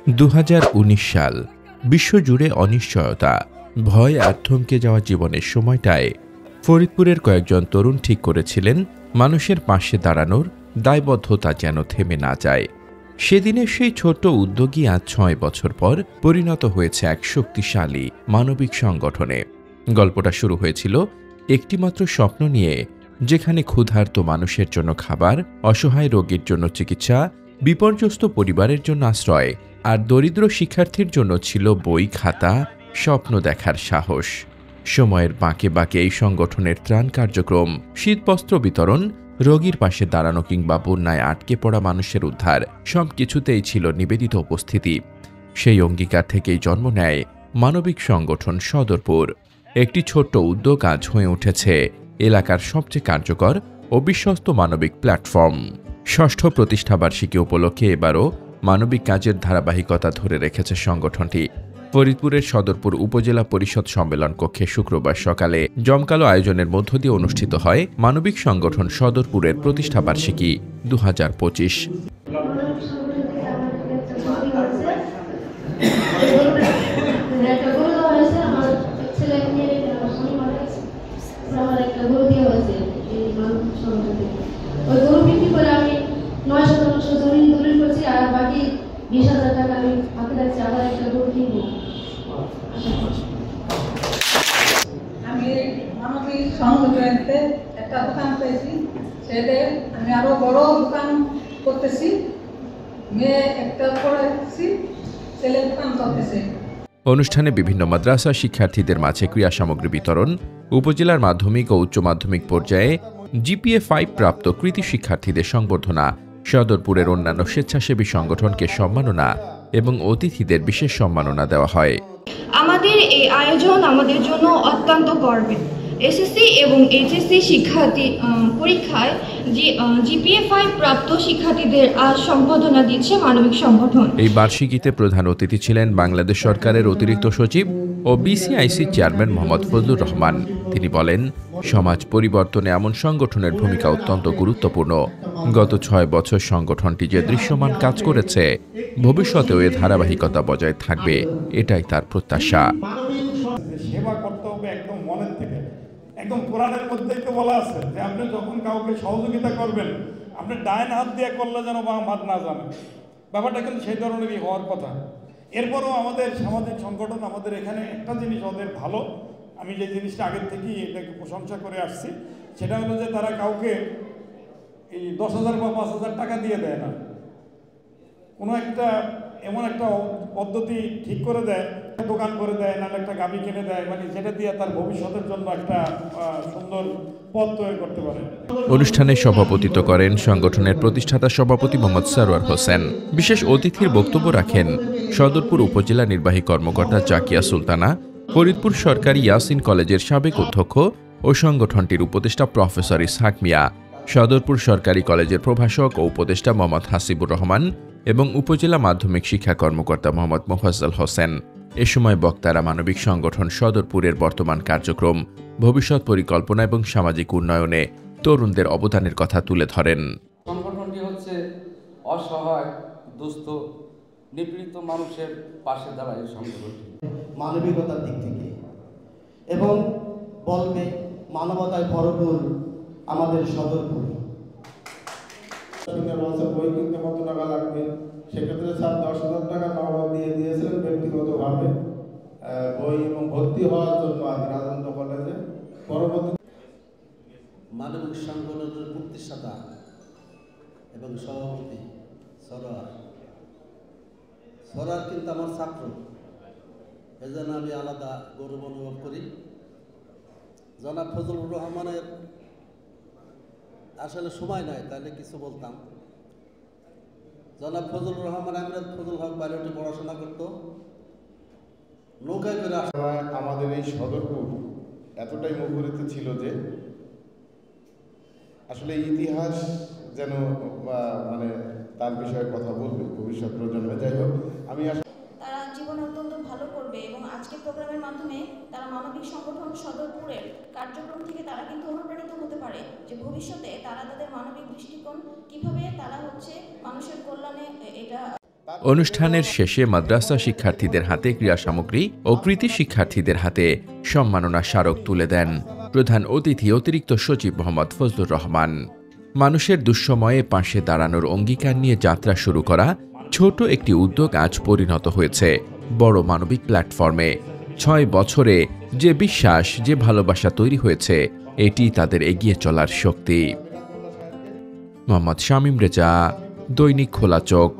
2019 সাল বিশ্বজুড়ে অনিশ্চয়তা, ভয় আর থমকে যাওয়া জীবনের সময়টায় ফরিদপুরের কয়েকজন তরুণ ঠিক করেছিলেন মানুষের পাশে দাঁড়ানোর দায়বদ্ধতা যেন থেমে না যায়। সেদিনের সেই ছোট্ট উদ্যোগই আজ 6 বছর পর পরিণত হয়েছে এক শক্তিশালী মানবিক সংগঠনে। গল্পটা শুরু হয়েছিল একটিমাত্র স্বপ্ন নিয়ে, যেখানে ক্ষুধার্ত মানুষের জন্য খাবার, অসহায় রোগীর জন্য চিকিৎসা, বিপর্যস্ত পরিবারের জন্য আশ্রয় আর দরিদ্র শিক্ষার্থীর জন্য ছিল বই, খাতা, স্বপ্ন দেখার সাহস। সময়ের বাঁকে বাঁকে এই সংগঠনের ত্রাণ কার্যক্রম, শীতবস্ত্র বিতরণ, রোগীর পাশে দাঁড়ানো কিংবা বন্যায় আটকে পড়া মানুষের উদ্ধার সবকিছুতেই ছিল নিবেদিত উপস্থিতি। সেই অঙ্গীকার থেকেই জন্ম নেয় মানবিক সংগঠন সদরপুর। একটি ছোট্ট উদ্যোগ আজ হয়ে উঠেছে এলাকার সবচেয়ে কার্যকর ও বিশ্বস্ত মানবিক প্ল্যাটফর্ম। ষষ্ঠ প্রতিষ্ঠাবার্ষিকী উপলক্ষে এবারও মানবিক কাজের ধারাবাহিকতা ধরে রেখেছে সংগঠনটি। ফরিদপুরের সদরপুর উপজেলা পরিষদ সম্মেলন কক্ষে শুক্রবার সকালে জমকালো আয়োজনের মধ্য দিয়ে অনুষ্ঠিত হয় মানবিক সংগঠন সদরপুরের প্রতিষ্ঠাবার্ষিকী 2025। আমি মানবিক সংগঠনেতে একটা দোকান পেয়েছি, সেটা আমি আরো বড় দোকান করতেছি। মেয়ে একটা পড়াচ্ছি, ছেলে দোকান করতেছে। অনুষ্ঠানে বিভিন্ন মাদ্রাসা শিক্ষার্থীদের মাঝে ক্রীড়া সামগ্রী বিতরণ, উপজেলার মাধ্যমিক ও উচ্চ মাধ্যমিক পর্যায়ে GPA 5 প্রাপ্ত কৃতি শিক্ষার্থীদের সংবর্ধনা, সদরপুরের অন্যান্য স্বেচ্ছাসেবী সংগঠনকে সম্মাননা এবং অতিথিদের বিশেষ সম্মাননা দেওয়া হয়। আমাদের এই আয়োজন আমাদের জন্য অত্যন্ত গর্বের। SSC এবং HSC শিক্ষার্থী পরীক্ষায় GPA 5 প্রাপ্ত শিক্ষার্থীদের আজ সম্বর্ধনা দিচ্ছে মানবিক সংগঠন। এই বার্ষিকীতে প্রধান অতিথি ছিলেন বাংলাদেশ সরকারের অতিরিক্ত সচিব ও BCIC চেয়ারম্যান মোহাম্মদ ফজলুর রহমান। তিনি বলেন, সমাজ পরিবর্তনে এমন সংগঠনের ভূমিকা অত্যন্ত গুরুত্বপূর্ণ। গত 6 বছর সংগঠনটি যে দৃশ্যমান কাজ করেছে, ভবিষ্যতেও এ ধারাবাহিকতা বজায় থাকবে, এটাই তার প্রত্যাশা। সেবা করতে হবে একদম মনের থেকে। একদম কোরআনের মধ্যেই তো বলা আছে যে আপনি যখন কাউকে সহযোগিতা করবেন, আপনি ডাইন হাত দিয়ে করলে যেন বাম হাত না জানে। ব্যাপারটা কিন্তু সেই ধরনেরই হওয়ার কথা। এরপরও আমাদের সামাজিক সংগঠন, আমাদের এখানে একটা জিনিস ওদের ভালো, আমি যে জিনিসটা আগের থেকেই এটাকে প্রশংসা করে আসছি, সেটা হলো যে তারা কাউকে এই 10,000 বা 5,000 টাকা দিয়ে দেয় না। কোনো একটা এমন একটা পদ্ধতি ঠিক করে দেয়, দোকান করে দেয়, নাহলে একটা গাড়ি কিনে দেয়, মানে যেটা দিয়ে তার ভবিষ্যতের জন্য একটা সুন্দর পথ তৈরি করতে পারে। অনুষ্ঠানে সভাপতিত্ব করেন সংগঠনের প্রতিষ্ঠাতা সভাপতি মোহাম্মদ সরওয়ার হোসেন। বিশেষ অতিথির বক্তব্য রাখেন সদরপুর উপজেলা নির্বাহী কর্মকর্তা জাকিয়া সুলতানা, ফরিদপুর সরকারি ইয়াসিন কলেজের সাবেক অধ্যক্ষ ও সংগঠনটির উপদেষ্টা প্রফেসর ইসহাক মিয়া, সদরপুর সরকারি কলেজের প্রভাষক ও উপদেষ্টা মোহাম্মদ হাসিবুর রহমান এবং উপজেলা মাধ্যমিক শিক্ষা কর্মকর্তা মোহাম্মদ মোফাজ্জল হোসেন। এ সময় বক্তারা মানবিক সংগঠন সদরপুরের বর্তমান কার্যক্রম, ভবিষ্যৎ পরিকল্পনা এবং সামাজিক উন্নয়নে তরুণদের অবদানের কথা তুলে ধরেন। সংগঠনটি হচ্ছে অসহায়, দুস্থ, নিপীড়িত মানুষের পাশে দাঁড়ায় সংগঠনটি মানবিকতার দিক থেকে, এবং বলবে মানবতায় ভরপুর আমাদের সদরপুর। বই কিনতে কত টাকা লাগবে, সেক্ষেত্রে স্যার 10,000 টাকা নগদ দিয়ে দিয়েছিলেন ব্যক্তিগতভাবে বই এবং ভর্তি হওয়ার জন্য রাজেন্দ্র কলেজে। পরবর্তী মানবিক সংগঠনের প্রতিষ্ঠাতা এবং সভাপতি সরার কিন্তু আমার ছাত্র, এজন্য আমি আলাদা গৌরব অনুভব করি। জনাব ফজলুর রহমানের আসলে সময় নাই, তাহলে কিছু বলতাম। জনাব ফজলুর রহমান আহমেদ ফজল হক বাইরে পড়াশোনা করতো, নৌকায় করে আমাদের এই সদরপুর এতটাই মুখরিত ছিল যে আসলে ইতিহাস যেন মানে তার বিষয়ে কথা বলবে ভবিষ্যৎ প্রজন্মে। যাই হোক, আমি তারা জীবন অত্যন্ত ভালো করবে এবং আজকের প্রোগ্রামের মাধ্যমে তারা মানবিক সংগঠন সদরপুরের কার্যক্রম থেকে তারা কিন্তু অনুপ্রাণিত হতে পারে যে ভবিষ্যতে তারা তাদের মানবিক দৃষ্টিকোণ কিভাবে তারা মানুষের কল্যাণে এটা অনুষ্ঠানের শেষে মাদ্রাসা শিক্ষার্থীদের হাতে ক্রীড়া সামগ্রী ও কৃতি শিক্ষার্থীদের হাতে সম্মাননা স্মারক তুলে দেন প্রধান অতিথি অতিরিক্ত সচিব মোহাম্মদ ফজলুর রহমান। মানুষের দুঃসময়ে পাশে দাঁড়ানোর অঙ্গীকার নিয়ে যাত্রা শুরু করা ছোট একটি উদ্যোগ আজ পরিণত হয়েছে বড় মানবিক প্ল্যাটফর্মে। 6 বছরে যে বিশ্বাস, যে ভালোবাসা তৈরি হয়েছে, এটি তাদের এগিয়ে চলার শক্তি। মোহাম্মদ শামীম রেজা, দৈনিক খোলা চোখ।